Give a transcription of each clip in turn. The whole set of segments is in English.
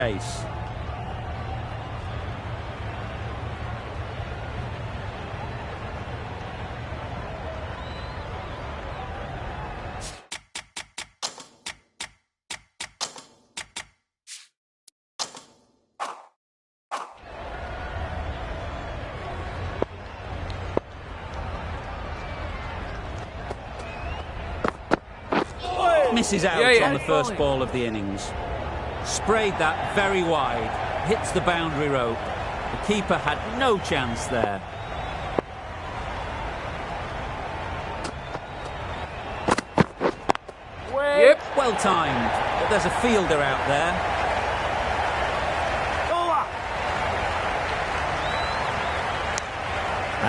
Ace. Misses out on the first ball of the innings. Sprayed that very wide. Hits the boundary rope. The keeper had no chance there. Well timed, but there's a fielder out there.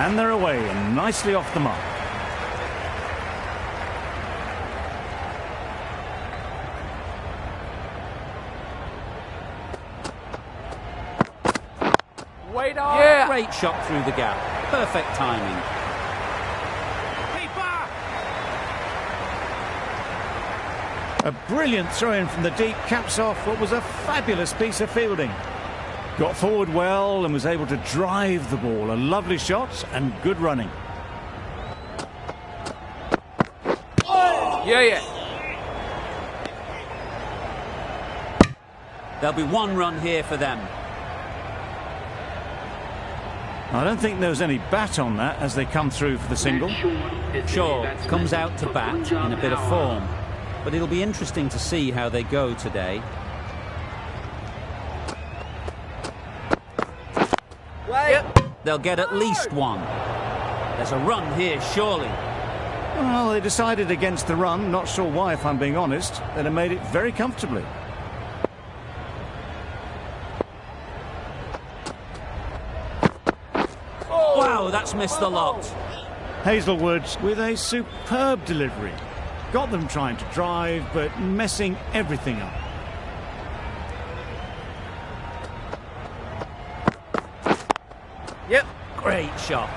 And they're away and nicely off the mark. Great shot through the gap. Perfect timing. A brilliant throw-in from the deep caps off what was a fabulous piece of fielding. Got forward well and was able to drive the ball. A lovely shot and good running. There'll be one run here for them. I don't think there was any bat on that as they come through for the single. Shaw comes out to bat in a bit of form, but it'll be interesting to see how they go today. They'll get at least one. There's a run here, surely. Well, they decided against the run. Not sure why, if I'm being honest. They'd have made it very comfortably. Wow, that's missed the lot. Hazlewood with a superb delivery. Got them trying to drive, but messing everything up. Great shot.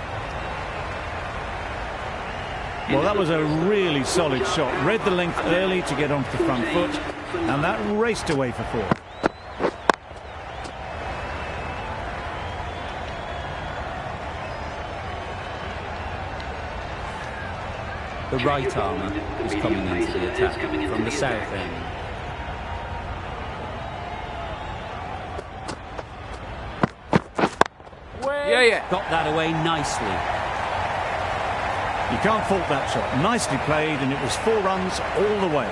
Well, that was a really solid shot. Read the length early to get onto the front foot, and that raced away for four. The right armour is coming into the attack from the south end. Got that away nicely. You can't fault that shot. Nicely played, and it was 4 runs all the way.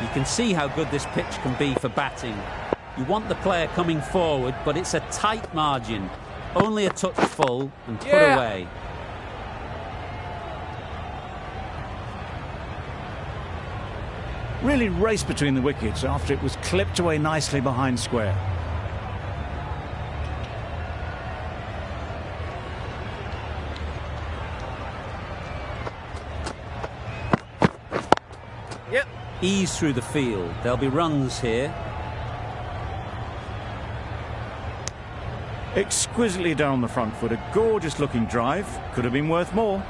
You can see how good this pitch can be for batting. You want the player coming forward, but it's a tight margin. Only a touch full and put away. Really raced between the wickets after it was clipped away nicely behind square. Ease through the field. There'll be runs here. Exquisitely done on the front foot. A gorgeous looking drive. Could have been worth more.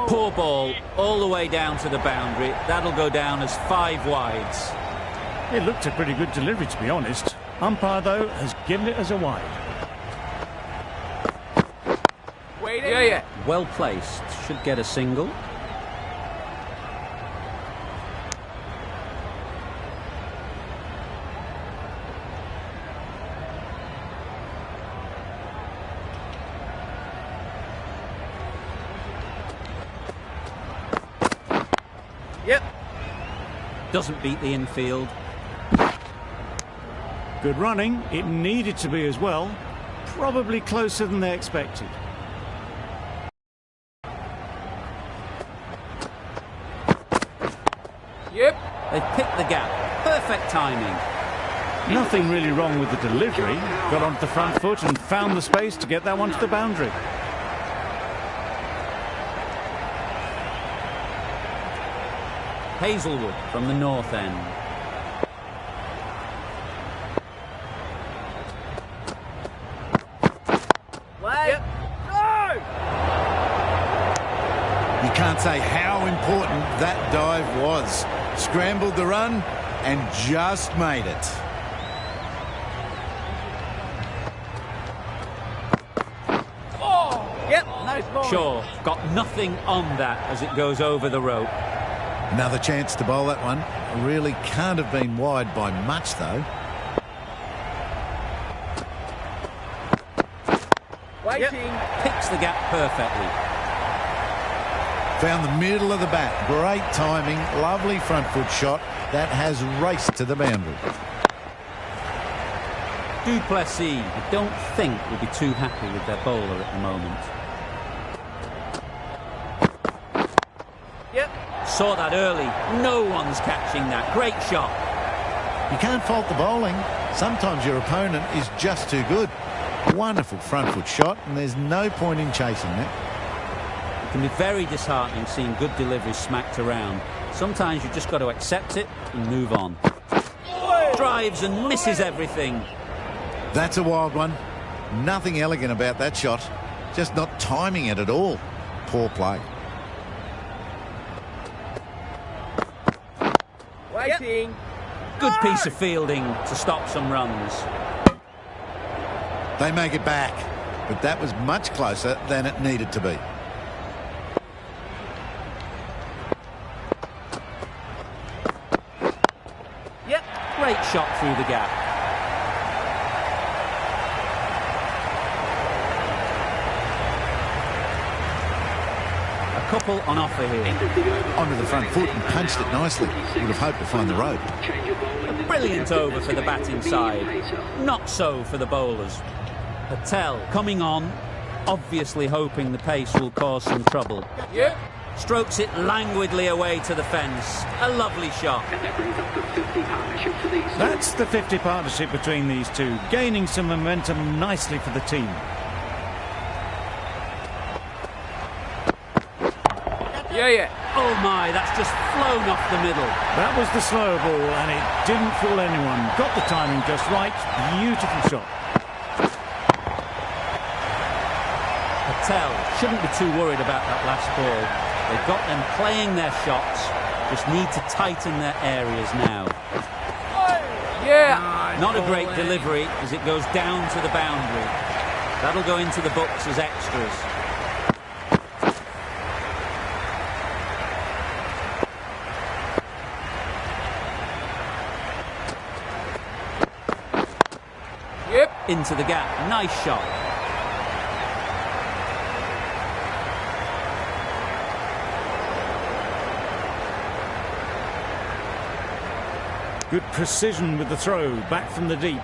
Poor ball all the way down to the boundary. That'll go down as 5 wides. It looked a pretty good delivery, to be honest. Umpire, though, has given it as a wide. Well placed. Should get a single. Doesn't beat the infield. Good running. It needed to be as well. Probably closer than they expected. They've picked the gap. Perfect timing. Nothing really wrong with the delivery. Got onto the front foot and found the space to get that one to the boundary. Hazelwood from the north end. You can't say how important that dive was. Scrambled the run and just made it. Shaw got nothing on that as it goes over the rope. Another chance to bowl that one. Really can't have been wide by much, though. Picks the gap perfectly. Found the middle of the bat. Great timing. Lovely front foot shot. That has raced to the boundary. Du Plessis, I don't think, will be too happy with their bowler at the moment. Saw that early. No one's catching that. Great shot. You can't fault the bowling. Sometimes your opponent is just too good. Wonderful front foot shot, and there's no point in chasing that. It can be very disheartening seeing good deliveries smacked around. Sometimes you've just got to accept it and move on. Drives and misses everything. That's a wild one. Nothing elegant about that shot. Just not timing it at all. Poor play. Good piece of fielding to stop some runs. They make it back, but that was much closer than it needed to be. Great shot through the gap. A couple on offer here. Onto the front foot and punched it nicely. Would have hoped to find the rope. A brilliant over for the batting side. Not so for the bowlers. Patel coming on, obviously hoping the pace will cause some trouble. Strokes it languidly away to the fence. A lovely shot. That's the 50 partnership between these two, gaining some momentum nicely for the team. Oh my, that's just flown off the middle. That was the slower ball and it didn't fool anyone. Got the timing just right. Beautiful shot. Patel shouldn't be too worried about that last ball. They've got them playing their shots. Just need to tighten their areas now. Not a great delivery as it goes down to the boundary. That'll go into the books as extras. Into the gap. Nice shot. Good precision with the throw, back from the deep.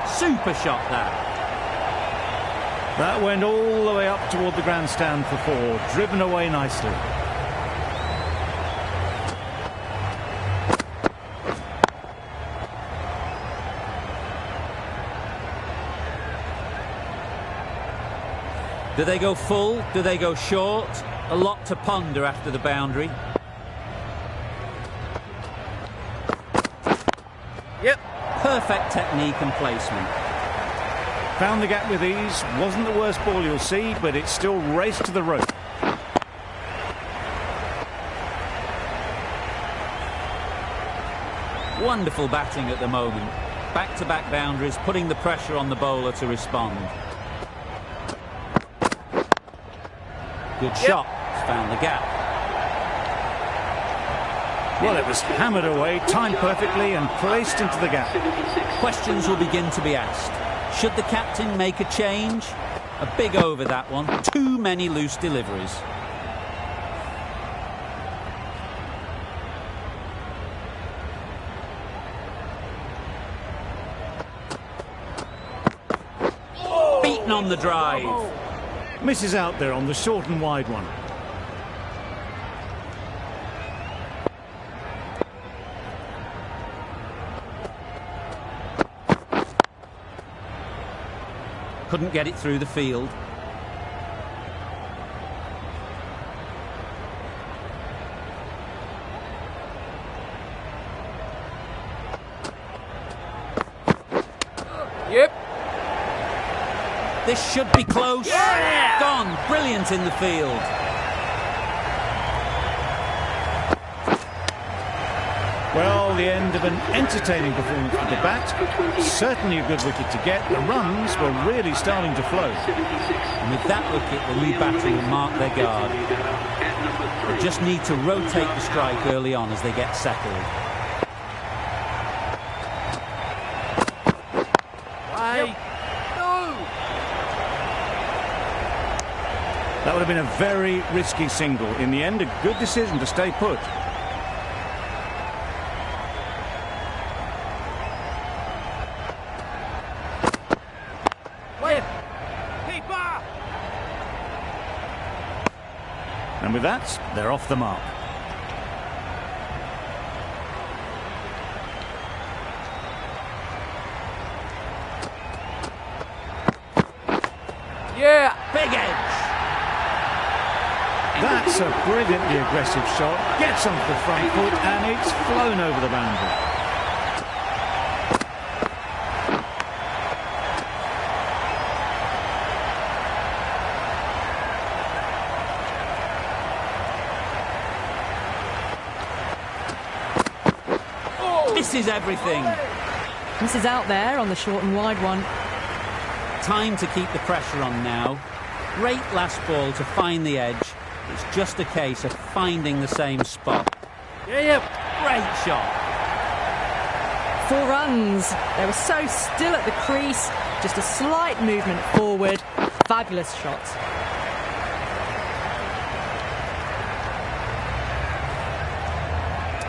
Super shot that. That went all the way up toward the grandstand for four, driven away nicely. Do they go full? Do they go short? A lot to ponder after the boundary. Perfect technique and placement. Found the gap with ease. Wasn't the worst ball you'll see, but it still raced to the rope. Wonderful batting at the moment. Back-to-back boundaries, putting the pressure on the bowler to respond. Good shot. It's found the gap. Well, it was hammered away, timed perfectly and placed into the gap. Questions will begin to be asked. Should the captain make a change? A big over, that one. Too many loose deliveries. Beaten on the drive. Misses out there on the short and wide one. Couldn't get it through the field. Yep. This should be close. Yeah! Gone. Brilliant in the field. Well, the end of an entertaining performance with the bat. Certainly a good wicket to get. The runs were really starting to flow. And with that wicket, the new batter will mark their guard. They just need to rotate the strike early on as they get settled. That would have been a very risky single. In the end, a good decision to stay put. And with that, they're off the mark. Yeah, Big edge. That's a brilliantly aggressive shot. Gets onto the front foot and it's flown over the boundary. Misses everything. Misses out there on the short and wide one. Time to keep the pressure on now. Great last ball to find the edge. It's just a case of finding the same spot. yeah. Great shot. 4 runs. They were so still at the crease. Just a slight movement forward. Fabulous shot.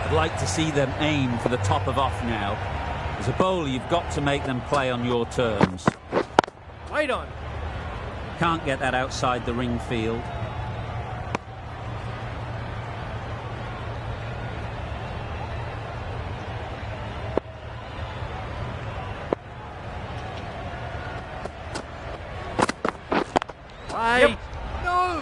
I'd like to see them aim for the top of off now. As a bowler, you've got to make them play on your terms. Wait on. Can't get that outside the ring field. Yep. No.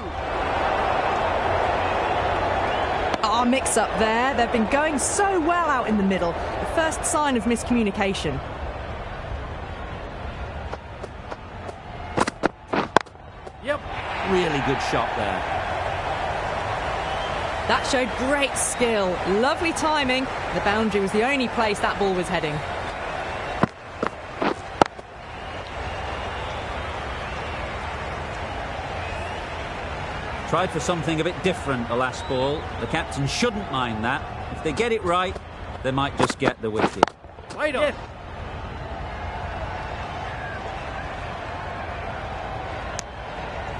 Our mix-up there. They've been going so well out in the middle. The first sign of miscommunication. Yep. Really good shot there. That showed great skill. Lovely timing. The boundary was the only place that ball was heading. Tried for something a bit different the last ball. The captain shouldn't mind that. If they get it right, they might just get the wicket. Wait on.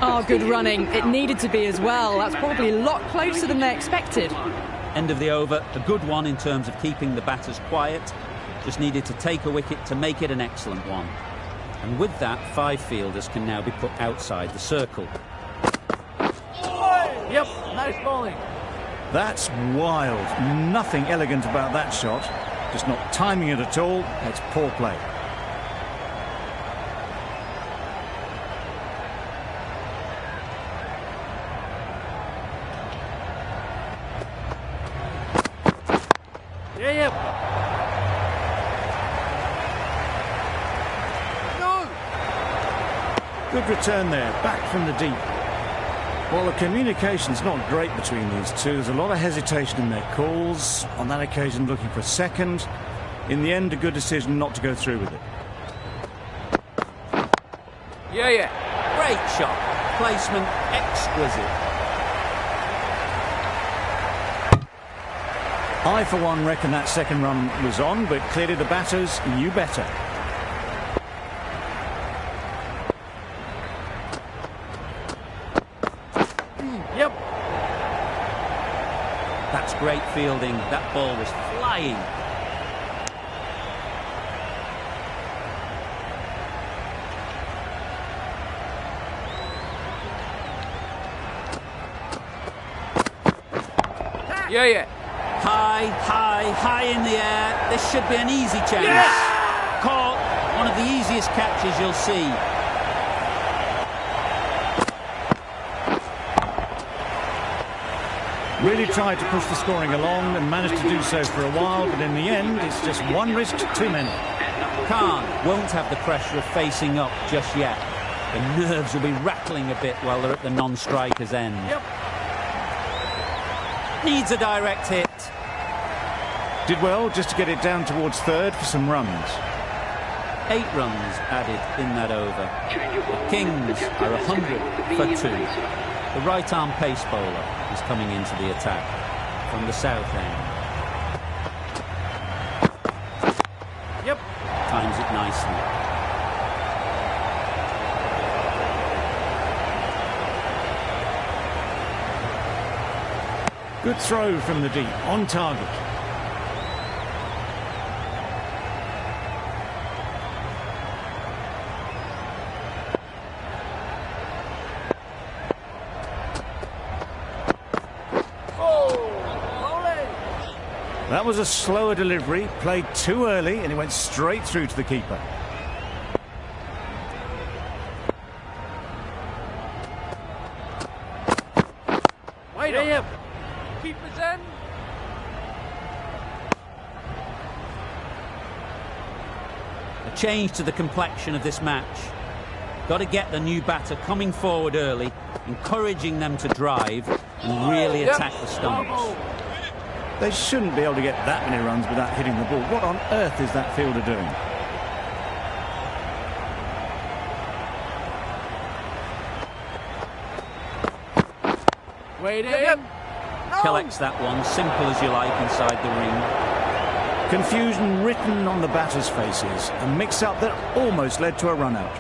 Oh, good running. It needed to be as well. That's probably a lot closer than they expected. End of the over. A good one in terms of keeping the batters quiet. Just needed to take a wicket to make it an excellent one. And with that, 5 fielders can now be put outside the circle. Yep. Nice bowling. That's wild. Nothing elegant about that shot. Just not timing it at all. It's poor play. Yeah. No. Good return there, back from the deep. Well, the communication's not great between these two. There's a lot of hesitation in their calls. On that occasion, looking for a second. In the end, a good decision not to go through with it. Yeah. Great shot. Placement exquisite. I, for one, reckon that second run was on, but clearly the batters knew better. Yep. That's great fielding. That ball was flying. Yeah. High in the air. This should be an easy chance. Yeah! Caught. One of the easiest catches you'll see. Really tried to push the scoring along and managed to do so for a while, but in the end, it's just one risk too many. Khan won't have the pressure of facing up just yet. The nerves will be rattling a bit while they're at the non-striker's end. Yep. Needs a direct hit. Did well just to get it down towards third for some runs. 8 runs added in that over. The Kings are 100 for 2. The right-arm pace bowler is coming into the attack from the south end. Yep. Times it nicely. Good throw from the deep, on target. That was a slower delivery, played too early, and it went straight through to the keeper. Wait up. Keeper's in. A change to the complexion of this match. Got to get the new batter coming forward early, encouraging them to drive and really attack the stumps. They shouldn't be able to get that many runs without hitting the ball. What on earth is that fielder doing? Wait in. Collects that one, simple as you like, inside the ring. Confusion written on the batters' faces. A mix-up that almost led to a run-out.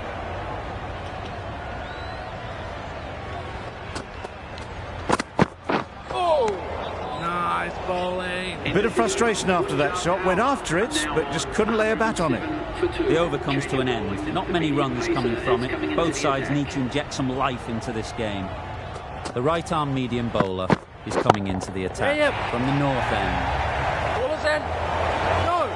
Nice bowling. A bit of frustration after that shot. Went after it, but just couldn't lay a bat on it. The over comes to an end. Not many runs coming from it. Both sides need to inject some life into this game. The right-arm medium bowler is coming into the attack from the north end. Ballers in. No.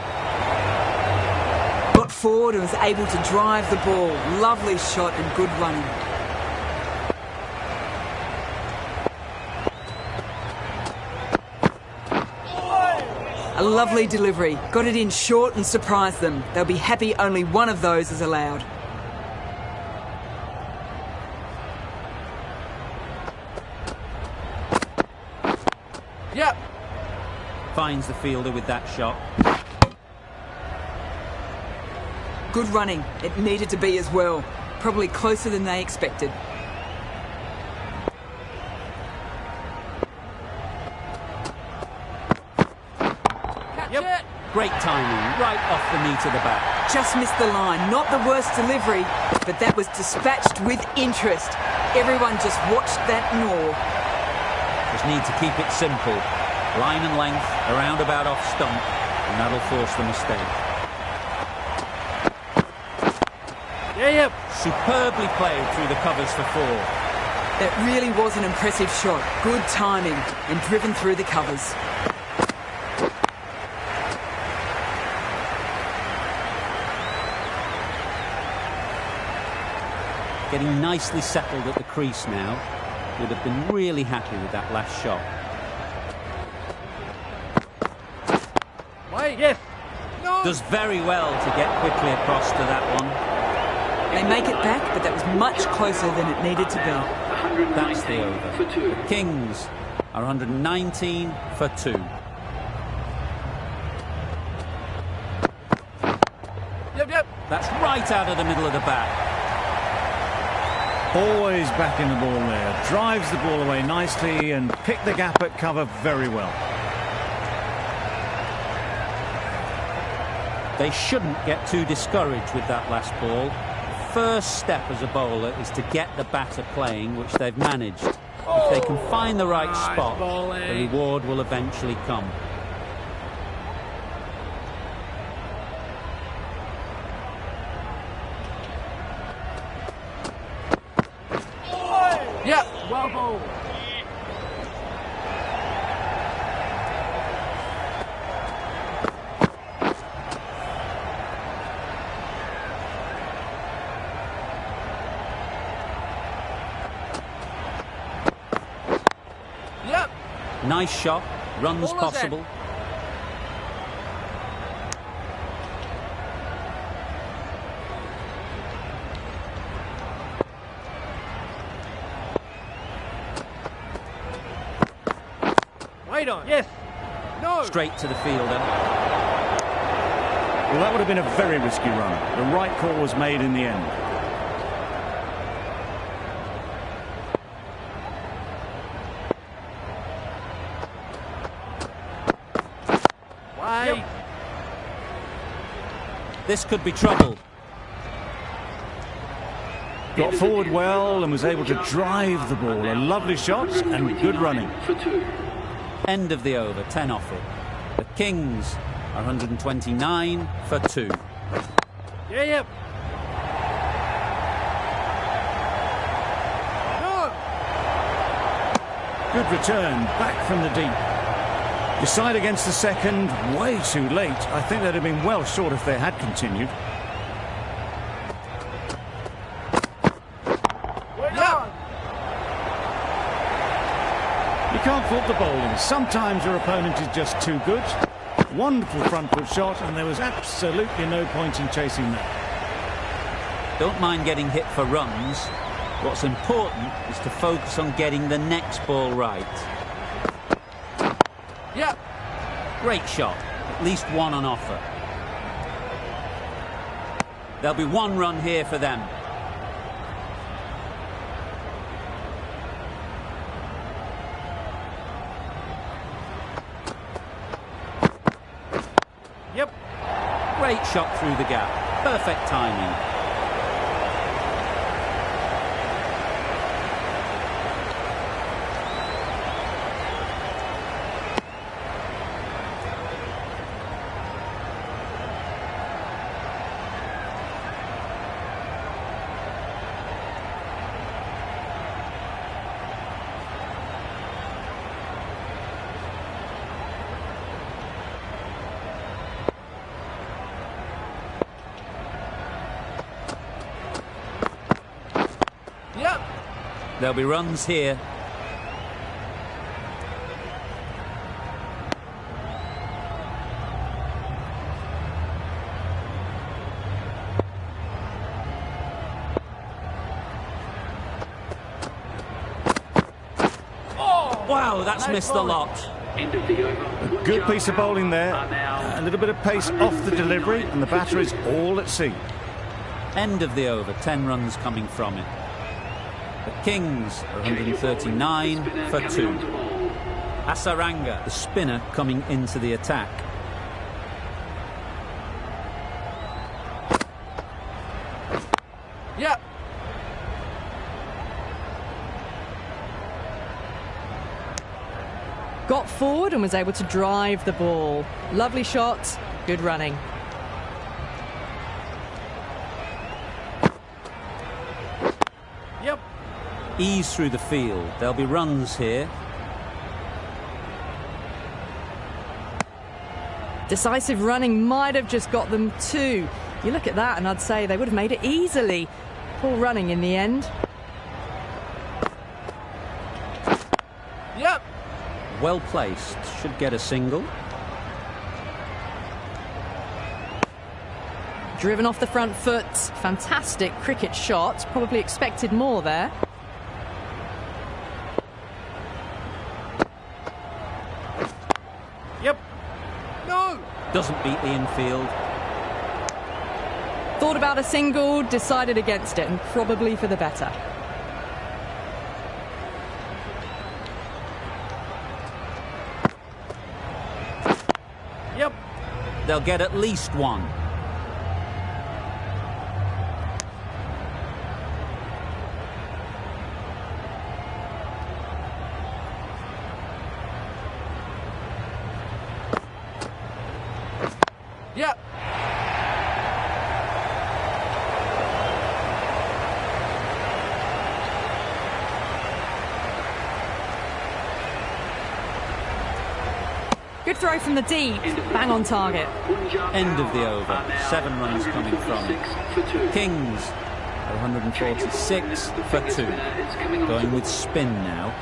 Got forward and was able to drive the ball. Lovely shot and good running. A lovely delivery. Got it in short and surprised them. They'll be happy only one of those is allowed. Yep. Finds the fielder with that shot. Good running. It needed to be as well. Probably closer than they expected. Yep. Great timing, right off the knee to the bat. Just missed the line. Not the worst delivery, but that was dispatched with interest. Everyone just watched that gnaw. Just need to keep it simple. Line and length, around about off stump, and that'll force the mistake. Yep. Superbly played through the covers for 4. That really was an impressive shot. Good timing and driven through the covers. Getting nicely settled at the crease now. Would have been really happy with that last shot. Wait. Yes. No. Does very well to get quickly across to that one. They make it back, but that was much closer than it needed to be. That's the over. The Kings are 119 for 2. right out of the middle of the bat. Always backing the ball there. Drives the ball away nicely and picked the gap at cover very well. They shouldn't get too discouraged with that last ball. The first step as a bowler is to get the batter playing, which they've managed. If they can find the right spot, the reward will eventually come. Yeah, well bowled. Yep. Nice shot, runs Ball is possible. in. Wait on. Yes. No. Straight to the fielder. Well, that would have been a very risky run. The right call was made in the end. Wait. This could be trouble. Got forward well and was able to drive the ball. A lovely shot and good running. End of the over, 10 off it. The Kings are 129 for 2. Yeah, yep. No. Good return, back from the deep. Decide against the second, way too late. I think they'd have been well short if they had continued. You can't fault the bowling. Sometimes your opponent is just too good. Wonderful front foot shot, and there was absolutely no point in chasing that. Don't mind getting hit for runs. What's important is to focus on getting the next ball right. Yeah. Great shot, at least one on offer. There'll be one run here for them. Yep. Great shot through the gap. Perfect timing. Yep. There'll be runs here. Wow, that's missed a lot. A good piece of bowling there. A little bit of pace off the delivery, and the batter is all at sea. End of the over, 10 runs coming from it. The Kings are 139 for 2. Hasaranga, the spinner, coming into the attack. Yep. Got forward and was able to drive the ball. Lovely shot, good running. Yep. Ease through the field. There'll be runs here. Decisive running might have just got them 2. You look at that and I'd say they would have made it easily. Poor running in the end. Yep. Well placed. Should get a single. Driven off the front foot. Fantastic cricket shot. Probably expected more there. Yep. No. Doesn't beat the infield. Thought about a single, decided against it, and probably for the better. Yep. They'll get at least one. Yep. Good throw from the deep, bang on target. End of the over. 7 runs coming from it. Kings, 146 for 2. Going with spin now.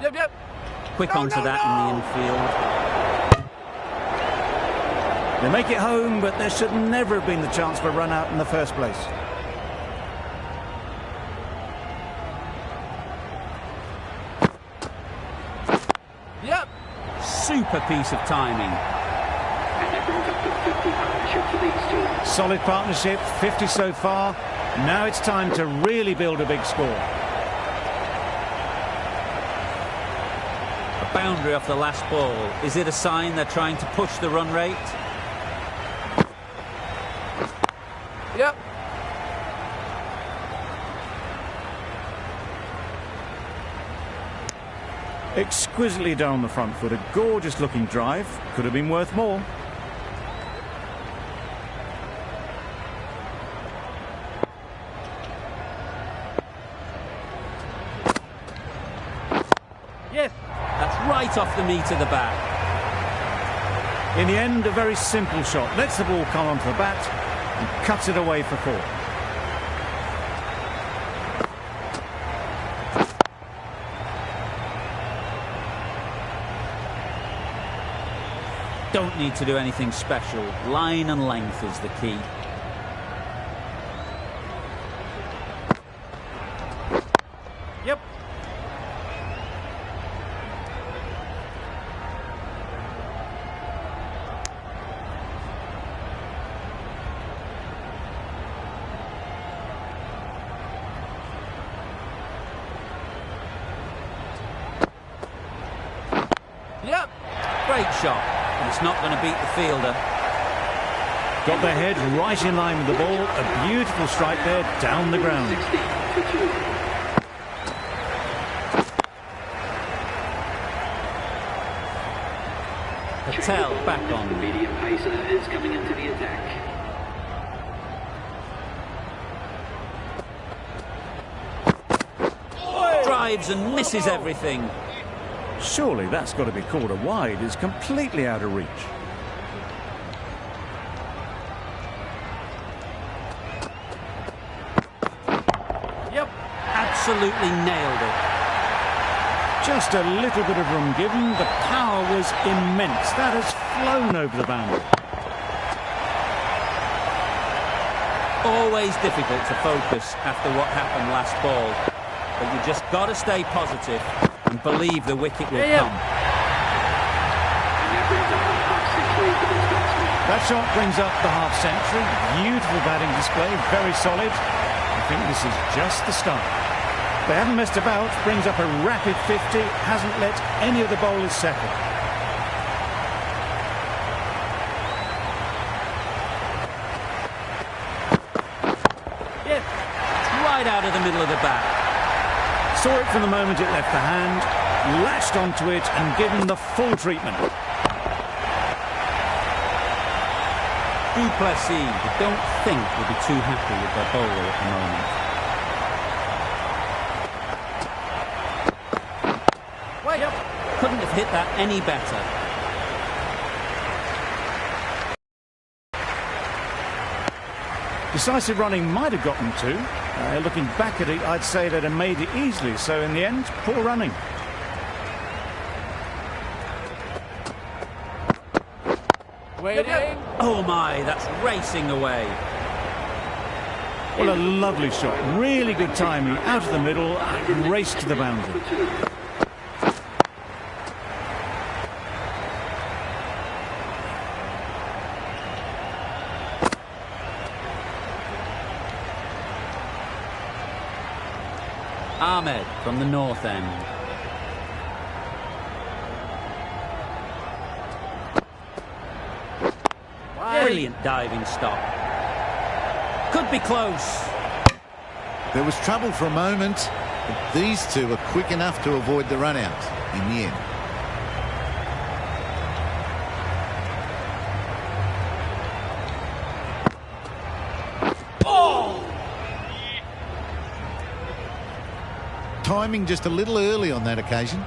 Yep, yep. Quick No, onto no, that no. in the infield. They make it home, but there should never have been the chance for a run out in the first place. Yep. Super piece of timing. Solid partnership, 50 so far. Now it's time to really build a big score. A boundary off the last ball. Is it a sign they're trying to push the run rate? Yep. Exquisitely down the front foot, a gorgeous looking drive. Could have been worth more. Yes. That's right off the meat of the bat. In the end, a very simple shot. Lets the ball come onto the bat and cuts it away for 4. Don't need to do anything special. Line and length is the key. Yep. Yep. Great shot. But it's not going to beat the fielder. Got their head right in line with the ball. A beautiful strike there down the ground. Patel back on. The medium pacer is coming into the attack. Drives and misses everything. Surely that's got to be called a wide. It's completely out of reach. Yep. Absolutely nailed it. Just a little bit of room given. The power was immense. That has flown over the boundary. Always difficult to focus after what happened last ball. But you just got to stay positive and believe the wicket will come. That shot brings up the half century. Beautiful batting display, very solid. I think this is just the start. They haven't messed about, brings up a rapid 50, hasn't let any of the bowlers settle. Yes. Right out of the middle of the bat. Saw it from the moment it left the hand, latched onto it and given the full treatment. Du Plessis, you don't think will be too happy with their bowler at the moment. Wait up. Couldn't have hit that any better. Decisive running might have gotten 2. Looking back at it, I'd say they'd have made it easily. So in the end, poor running. Waiting. Oh my, that's racing away. Well, a lovely shot. Really good timing. Out of the middle, race to the boundary. Ahmed from the north end. Brilliant diving stop. Could be close. There was trouble for a moment, but these two were quick enough to avoid the run out in the end. Timing just a little early on that occasion.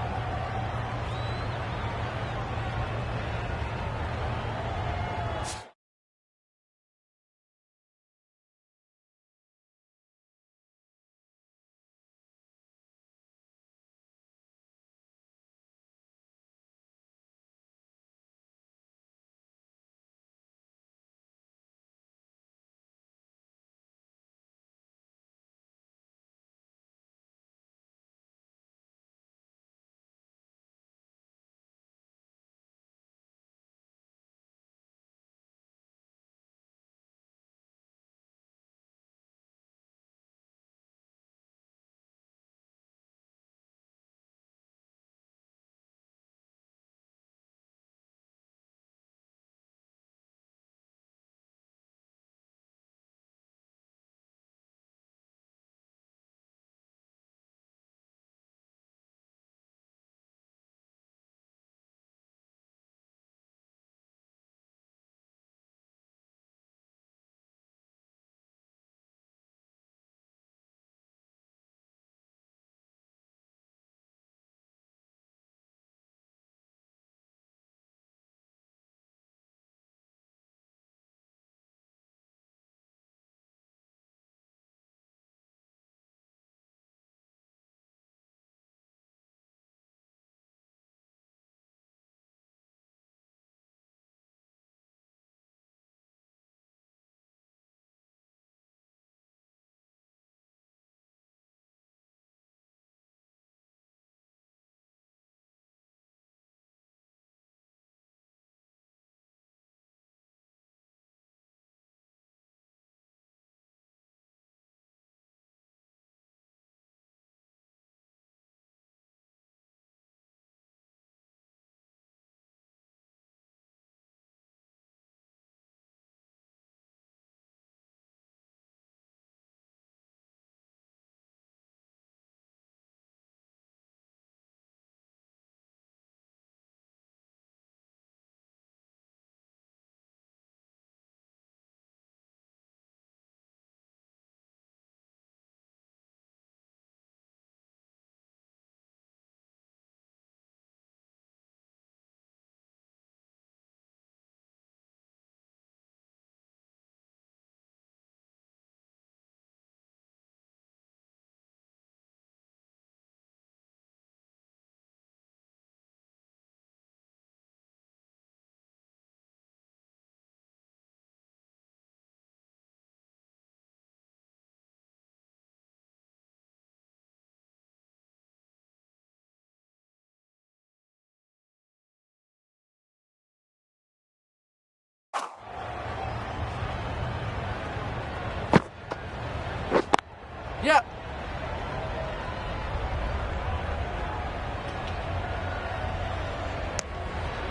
Yeah.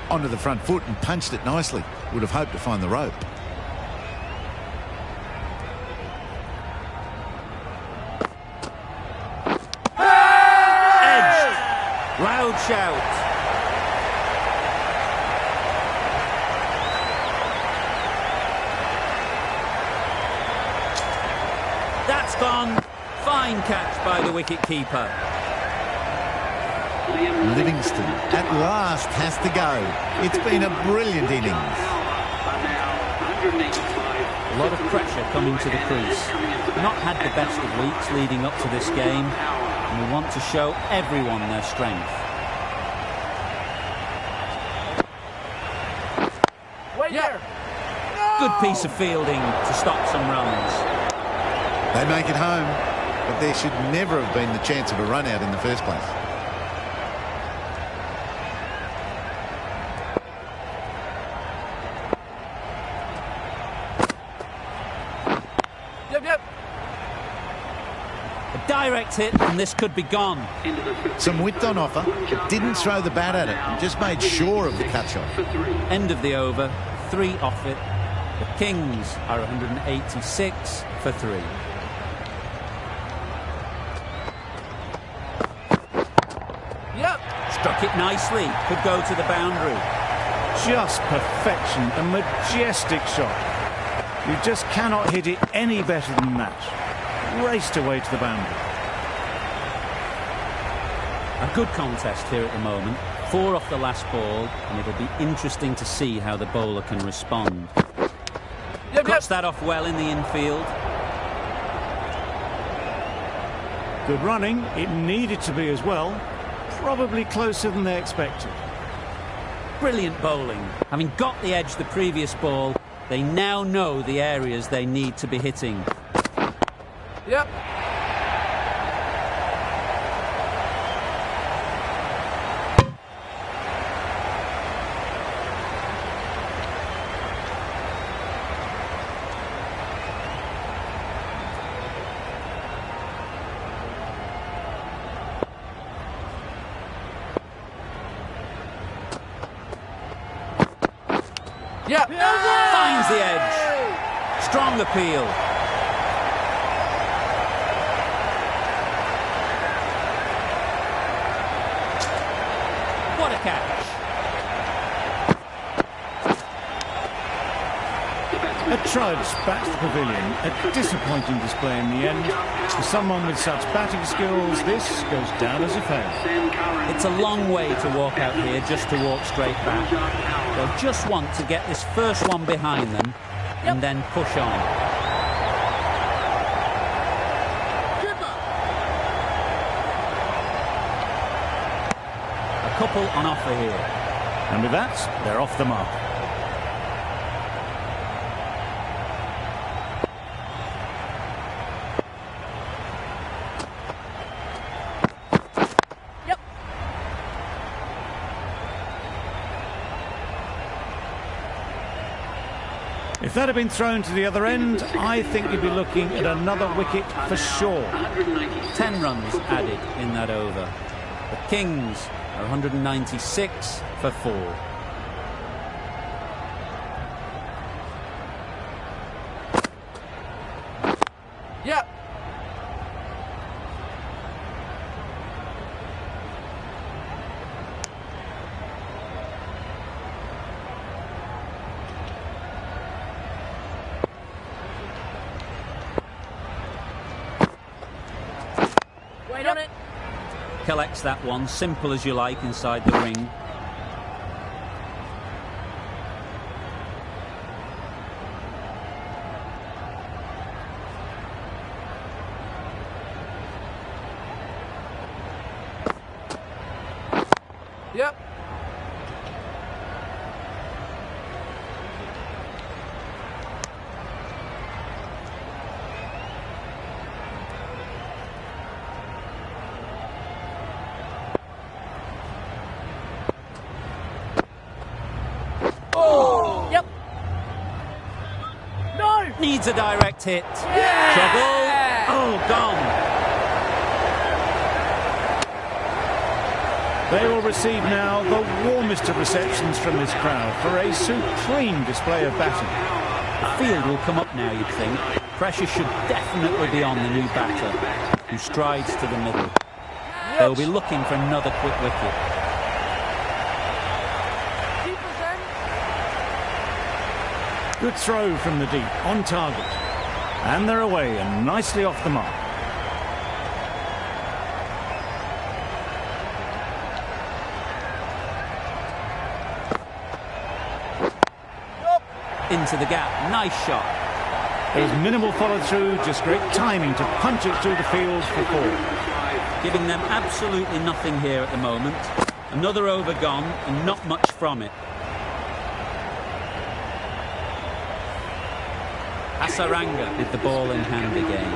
Onto the front foot and punched it nicely. Would have hoped to find the rope. Edged. Loud shout. That's gone. Fine catch by the wicket-keeper. Livingston at last has to go. It's been a brilliant innings. A lot of pressure coming to the crease. Not had the best of weeks leading up to this game, and we want to show everyone their strength. Wait there. Good piece of fielding to stop some runs. They make it home, but there should never have been the chance of a run out in the first place. Yep. A Direct hit, and this could be gone. Some width on offer, but didn't throw the bat at it. Just made sure of the cut-shot. End of the over, 3 off it. The Kings are 186 for 3. Yep. Struck it nicely, could go to the boundary. Just perfection, a majestic shot. You just cannot hit it any better than that. Raced away to the boundary. A good contest here at the moment. 4 off the last ball, and it'll be interesting to see how the bowler can respond. Cuts that off well in the infield. Good running. It needed to be as well. Probably closer than they expected. Brilliant bowling. Having got the edge the previous ball, they now know the areas they need to be hitting. Yep. Yep. Finds the edge. Strong appeal. What a catch. A trudge back to the pavilion. A disappointing display in the end. For someone with such batting skills, this goes down as a fail. It's a long way to walk out here just to walk straight back. They'll just want to get this first one behind them and then push on. A couple on offer here. And with that, they're off the mark. If that had been thrown to the other end, I think you'd be looking at another wicket for sure. 10 runs added in that over. The Kings are 196 for 4. Yep. Wait on it. Collects that one, simple as you like, inside the ring. Yep. Oh. Yep. No. Needs a direct hit. Yeah. Trouble. Oh, gone. They will receive now the warmest of receptions from this crowd for a supreme display of batting. The field will come up now, you'd think. Pressure should definitely be on the new batter, who strides to the middle. They'll be looking for another quick wicket. Good throw from the deep, on target. And they're away and nicely off the mark. Into the gap, nice shot. There's minimal follow-through, just great timing to punch it through the field for 4. Giving them absolutely nothing here at the moment. Another over gone and not much from it. Hasaranga with the ball in hand again.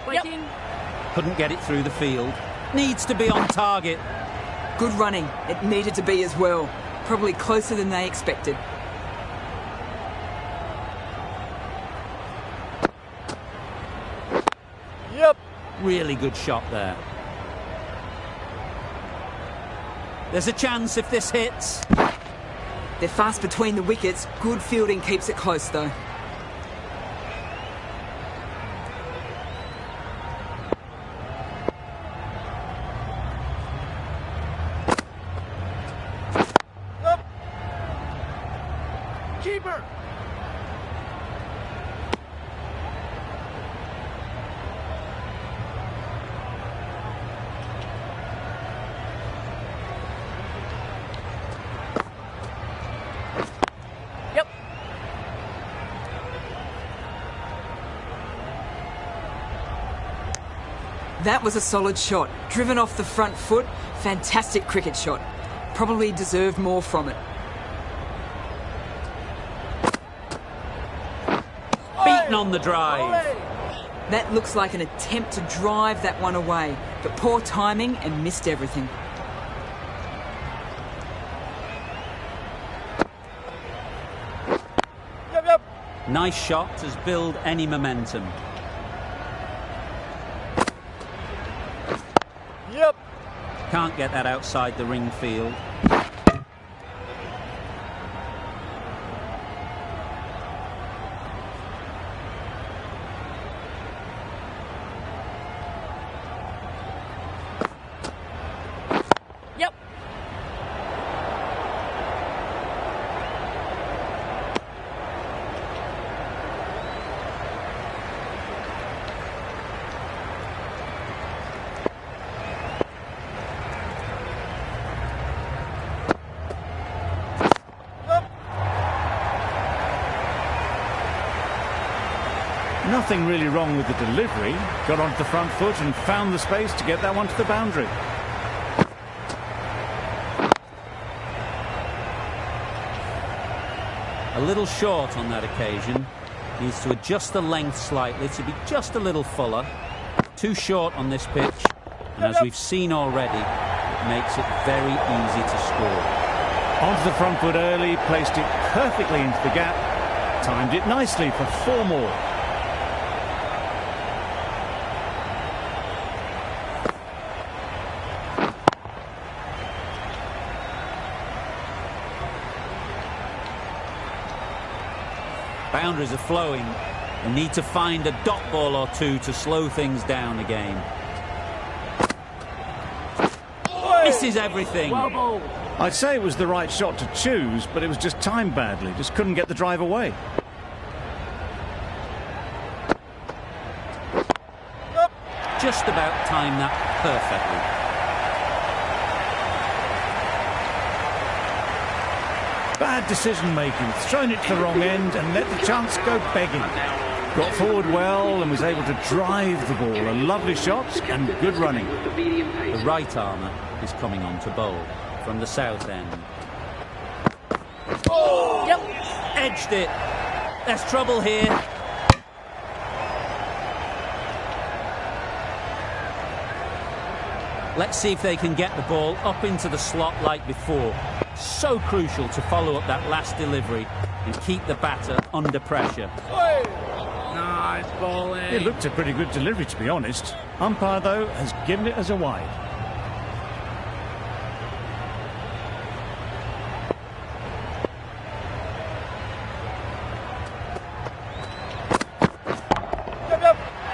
Waiting. Couldn't get it through the field. Needs to be on target. Good running. It needed to be as well. Probably closer than they expected. Really good shot there. There's a chance if this hits. They're fast between the wickets. Good fielding keeps it close, though. Keeper. Yep. That was a solid shot. Driven off the front foot. Fantastic cricket shot. Probably deserved more from it. Beaten on the drive. That looks like an attempt to drive that one away, but poor timing and missed everything. Nice shot to build any momentum. Yep. Can't get that outside the ring field. Yep. Nothing really wrong with the delivery. Got onto the front foot and found the space to get that one to the boundary. A little short on that occasion. Needs to adjust the length slightly to be just a little fuller. Too short on this pitch. And as we've seen already, it makes it very easy to score. Onto the front foot early, placed it perfectly into the gap. Timed it nicely for 4 more. Boundaries are flowing. They need to find a dot ball or two to slow things down again. Misses everything. I'd say it was the right shot to choose, but it was just timed badly. Just couldn't get the drive away. Just about timed that perfectly. Bad decision making, thrown it to the wrong end and let the chance go begging. Got forward well and was able to drive the ball. A lovely shot and good running. The right armour is coming on to bowl from the south end. Oh! Yep. Edged it. There's trouble here. Let's see if they can get the ball up into the slot like before. So crucial to follow up that last delivery and keep the batter under pressure. Nice bowling. It looked a pretty good delivery, to be honest. Umpire, though, has given it as a wide.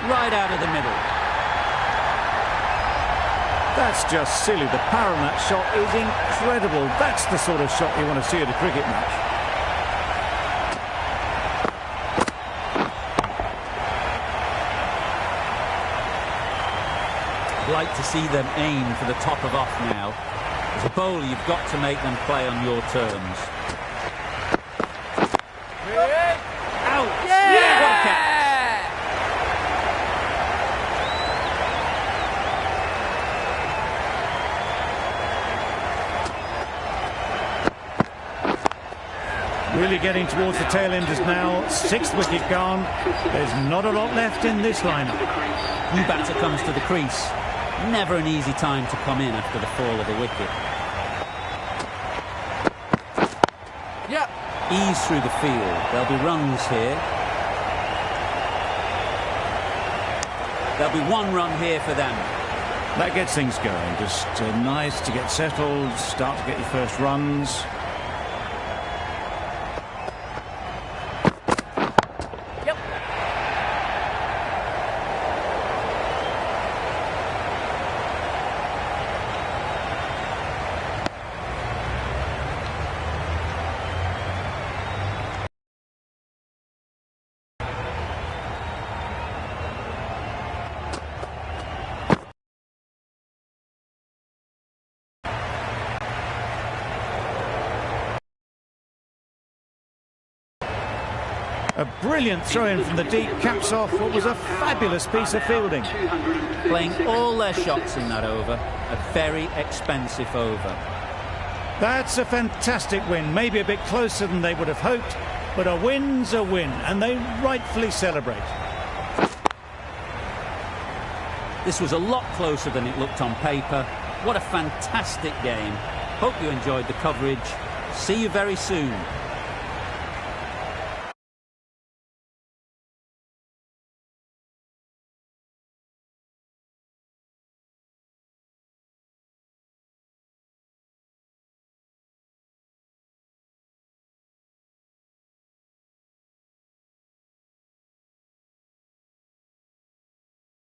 Right out of the middle. That's just silly. The power on that shot is incredible. That's the sort of shot you want to see at a cricket match. I'd like to see them aim for the top of off now. As a bowler, you've got to make them play on your terms. Out! Yeah! What a catch! Really getting towards the tail enders now. 6th wicket gone. There's not a lot left in this lineup. New batter comes to the crease. Never an easy time to come in after the fall of a wicket. Yep. Ease through the field. There'll be runs here. There'll be one run here for them. That gets things going. Just nice to get settled, start to get your first runs. Yep. A brilliant throw-in from the deep caps off what was a fabulous piece of fielding. Playing all their shots in that over. A very expensive over. That's a fantastic win. Maybe a bit closer than they would have hoped, but a win's a win, and they rightfully celebrate. This was a lot closer than it looked on paper. What a fantastic game. Hope you enjoyed the coverage. See you very soon.